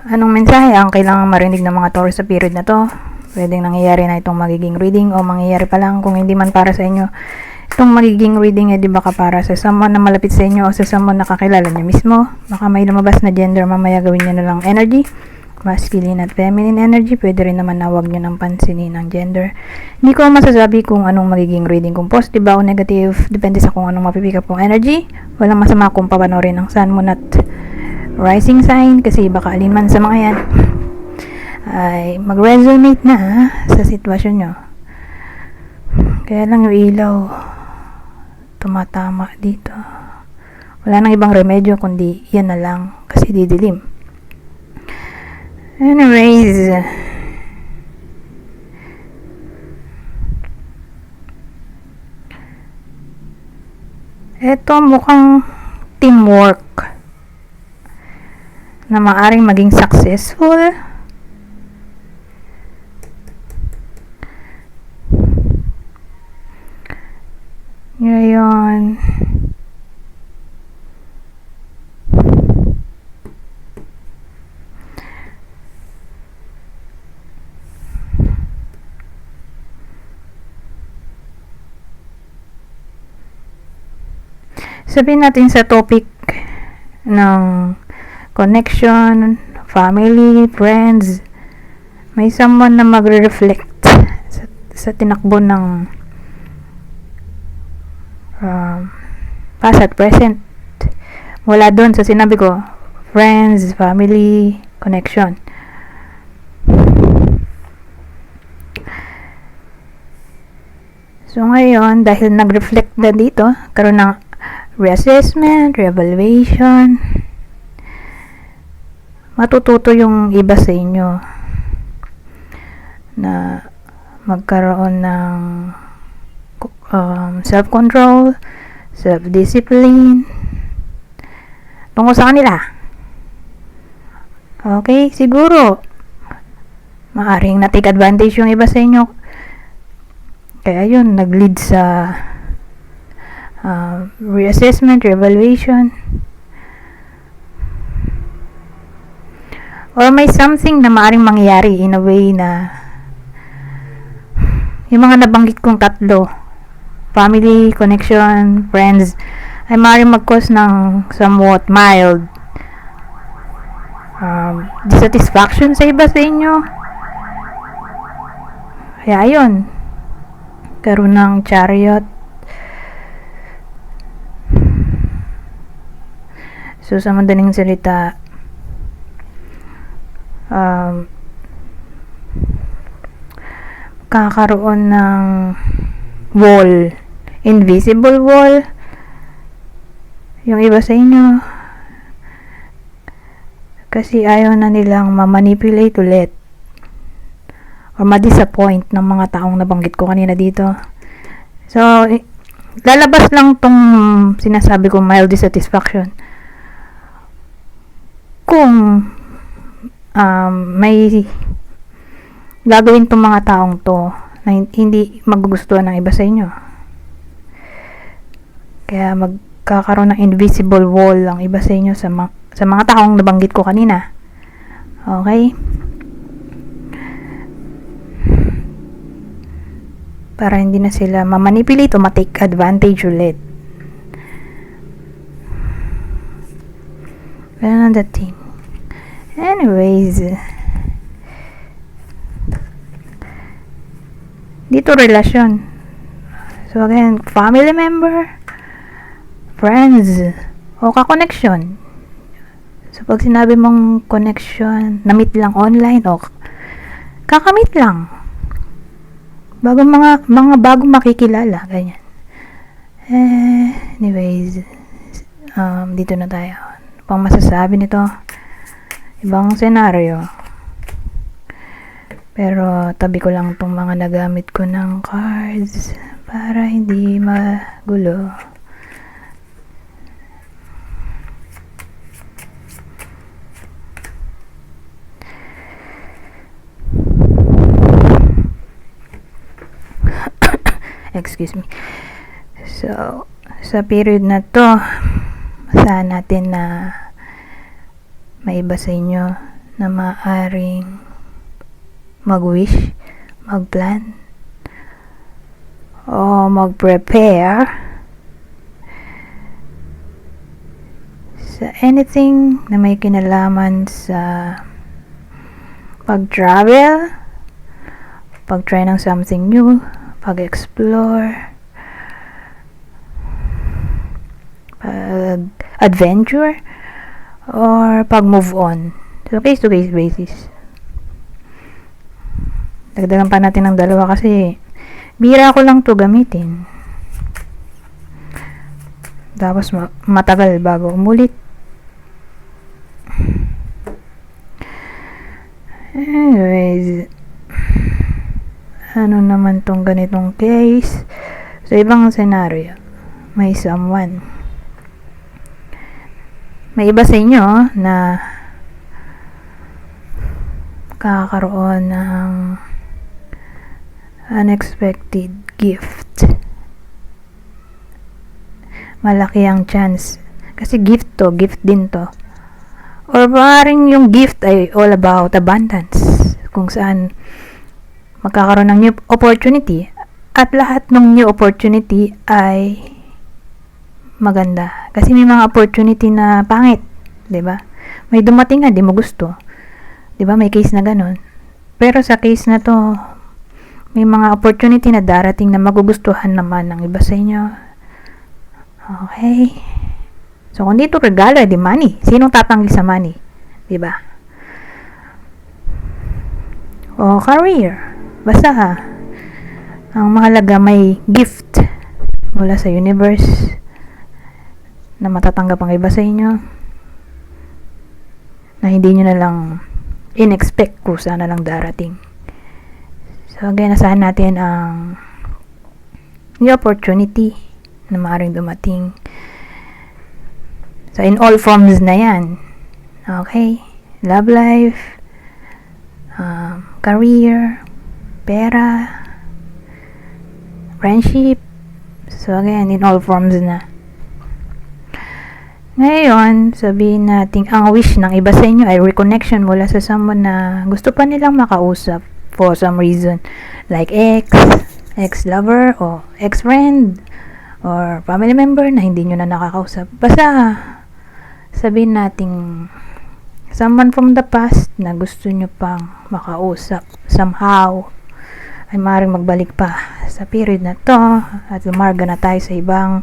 Anong mensahe ang kailangang marinig ng mga Taurus sa period na to? Pwedeng nangyayari na itong magiging reading o mangyayari pa lang kung hindi man para sa inyo. Itong magiging reading di baka para sa someone na malapit sa inyo o sa someone na kakilala nyo mismo. Baka may lumabas na gender, mamaya gawin nyo na lang energy. Masculine at feminine energy. Pwede rin naman na huwag nyo nang pansinin ang gender. Hindi ko masasabi kung anong magiging reading, kung positive ba o negative. Depende sa kung anong mapipick up kong energy. Walang masama kung papanorin ng sun, moon at rising sign kasi baka alin man sa mga yan ay mag-resonate na sa sitwasyon nyo. Kaya lang yung ilaw tumatama dito. Wala nang ibang remedyo kundi yan na lang kasi didilim. Anyways, eto mukhang teamwork na maaring maging successful. Ngayon, sabihin natin sa topic ng connection, family, friends, may someone na magre-reflect sa tinakbo ng past at present. Wala doon sa sinabi ko, friends, family, connection. So ngayon, dahil nag-reflect na dito, karoon ng reassessment, reevaluation, matututo yung iba sa inyo na magkaroon ng self-control, self-discipline tungkol sa kanila. Okay, siguro maaring na-take advantage yung iba sa inyo, kaya yun nag-lead sa reassessment, reevaluation, or may something na maaring mangyari in a way na yung mga nabanggit kong tatlo, family, connection, friends, ay maaaring mag-cause ng somewhat mild dissatisfaction sa iba sa inyo. Kaya ayun, karoon ng Chariot. So sa madaling salita, kakaroon ng wall, invisible wall, yung iba sa inyo, kasi ayaw na nilang ma-manipulate ulit or ma-disappoint ng mga taong nabanggit ko kanina dito. So lalabas lang tong sinasabi ko, mild dissatisfaction, kung may gagawin tong mga taong to na hindi magugustuhan ng iba sa inyo. Kaya magkakaroon ng invisible wall ang iba sa inyo sa mga taong nabanggit ko kanina. Okay? Para hindi na sila ma-manipulate o ma-take advantage ulit. Ganun ang dating. Anyways, dito relasyon. So again, family member, friends, o ka-connection. So pag sinabi mong connection, na-meet lang online o kakamit lang. Mga bago makikilala, ganyan. Anyways, dito na tayo. Pang masasabi nito, ibang senaryo. Pero tabi ko lang itong mga nagamit ko ng cards para hindi magulo. Excuse me. So, sa period na to, asahan natin na may iba sa inyo na maaring mag-wish, mag-plan, o mag-prepare sa anything na may kinalaman sa pag-travel, pag-try ng something new, pag-explore, pag-adventure, or pag-move on. So, case-to-case basis. Dagdagan pa natin ng 2 kasi bira ko lang to gamitin. Tapos matagal bago umulit. Anyways, ano naman tong ganitong case? Sa ibang scenario, may someone. May iba sa inyo na kakaroon ng unexpected gift. Malaki ang chance. Kasi gift din to. Or maaaring yung gift ay all about abundance. Kung saan magkakaroon ng new opportunity. At lahat ng new opportunity ay maganda. Kasi may mga opportunity na pangit. 'Di ba? May dumating nga, di mo gusto. 'Di ba? May case na ganun. Pero sa case na to, may mga opportunity na darating na magugustuhan naman ng iba sa inyo. Okay. So, kung dito regalo, di money. Sinong tatanggi sa money? Diba? O career. Basta ang mahalaga may gift mula sa universe na matatanggap ang iba sa inyo na hindi nyo na lang in-expect kung saan na lang darating. So, again, asahan natin ang new opportunity na maaaring dumating. So, in all forms na yan. Okay? Love life, career, pera, friendship. So, again, in all forms na. Ngayon, sabihin natin, ang wish ng iba sa inyo ay reconnection mula sa someone na gusto pa nilang makausap for some reason. Like ex-lover, o ex-friend, or family member na hindi nyo na nakakausap. Basta, sabihin natin, someone from the past na gusto nyo pang makausap somehow, ay maaaring magbalik pa sa period na to at lumarga na tayo sa ibang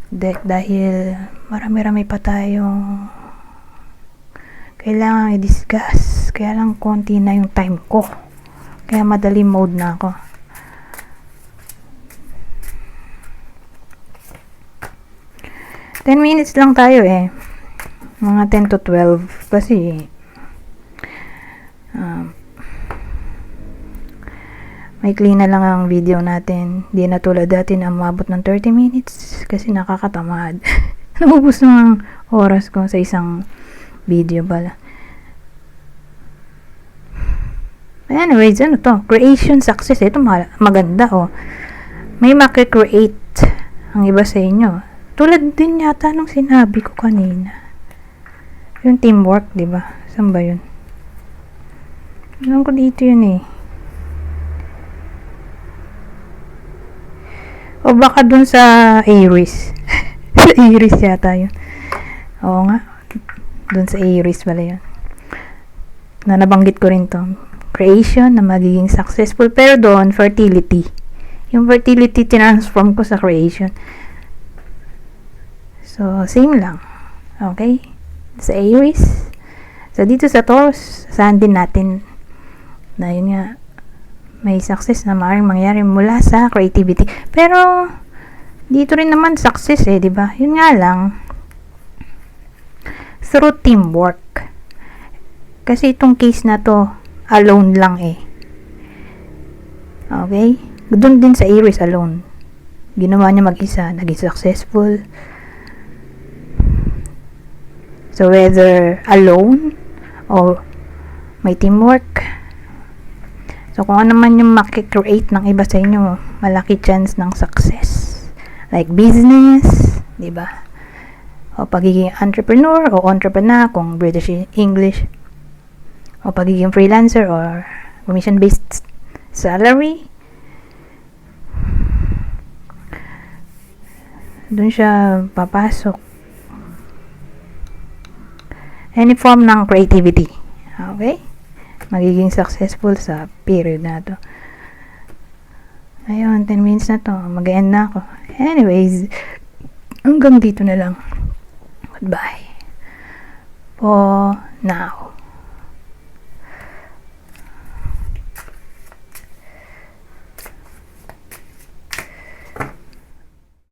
deck dahil marami-rami pa tayong kailangan i-discuss. Kaya lang konti na yung time ko. Kaya madali mode na ako. Ten minutes lang tayo eh. Mga 10 to 12 kasi maikli na lang ang video natin. Di na tulad dati na umabot ng 30 minutes kasi nakakatamad. Nabubos ng oras ko sa isang video pala. Anyways, ano to? Creation success. Ito maganda oh. May makikreate ang iba sa inyo. Tulad din yata nung sinabi ko kanina. Yung teamwork, di ba? Saan ba yun? Alam ko dito yun eh. O baka dun sa Aries. Sa Aries yata yun. Oo nga. Dun sa Aries pala yun. Na nabanggit ko rin to. Creation na magiging successful. Pero doon, fertility. Yung fertility transform ko sa creation. So, same lang. Okay? Sa Aries. So, dito sa Taurus, saan din natin na yun nga, may success na maaaring mangyari mula sa creativity. Pero, dito rin naman success eh, di ba? Yun nga lang, through teamwork. Kasi itong case na to, alone lang eh. Okay? Doon din sa Aries, alone. Ginawa niya mag-isa, naging successful. So, whether alone or may teamwork. So, kung ano man yung makikreate ng iba sa inyo, malaki chance ng success. Like business, di ba? O pagiging entrepreneur o entrepreneur, kung British English. o pagiging freelancer or commission-based salary, dun siya papasok. Any form ng creativity. Okay? Magiging successful sa period na to. Ayun, 10 minutes na to. Mag-end na ako. Anyways, hanggang dito na lang. Goodbye. For now.